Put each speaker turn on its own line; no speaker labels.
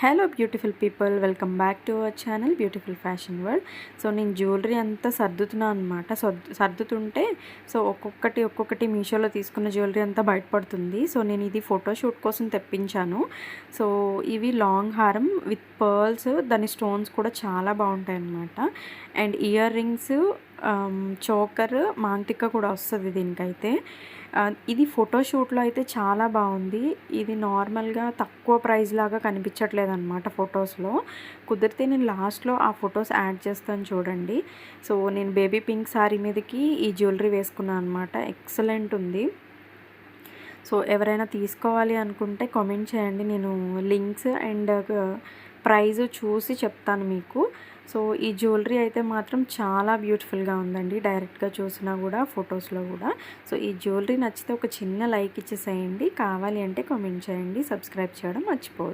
Hello beautiful people, welcome back to our channel beautiful fashion world. So నేను jewellery అంతా సర్దుతున్నాను అనమాట. సర్దుతుంటే ఒక్కొక్కటి మీషోలో తీసుకున్న జ్యువెలరీ అంతా బయటపడుతుంది. సో నేను ఇది ఫోటోషూట్ కోసం తెప్పించాను. సో ఇవి లాంగ్ హారం విత్ పర్ల్స్, దాని స్టోన్స్ కూడా చాలా బాగుంటాయి అన్నమాట. అండ్ ఇయర్ రింగ్స్, చోకర్, మాంటిక్క కూడా వస్తుంది దీనికైతే. ఇది ఫోటోషూట్లో అయితే చాలా బాగుంది. ఇది నార్మల్గా తక్కువ ప్రైస్ లాగా కనిపించట్లేదు అనమాట ఫొటోస్లో. కుదిరితే నేను లాస్ట్లో ఆ ఫొటోస్ యాడ్ చేస్తాను చూడండి. సో నేను బేబీ పింక్ శారీ మీదకి ఈ జ్యువెలరీ వేసుకున్నాను అనమాట. ఎక్సలెంట్ ఉంది. సో ఎవరైనా తీసుకోవాలి అనుకుంటే కామెంట్ చేయండి. నేను లింక్స్ అండ్ ప్రైజ్ చూసి చెప్తాను మీకు. సో ఈ జ్యువెలరీ అయితే మాత్రం చాలా బ్యూటిఫుల్గా ఉందండి, డైరెక్ట్గా చూసినా కూడా ఫొటోస్లో కూడా. సో ఈ జ్యువెలరీ నచ్చితే ఒక చిన్న లైక్ ఇచ్చేసేయండి. కావాలి అంటే కామెంట్ చేయండి. సబ్స్క్రైబ్ చేయడం మర్చిపోవద్దు.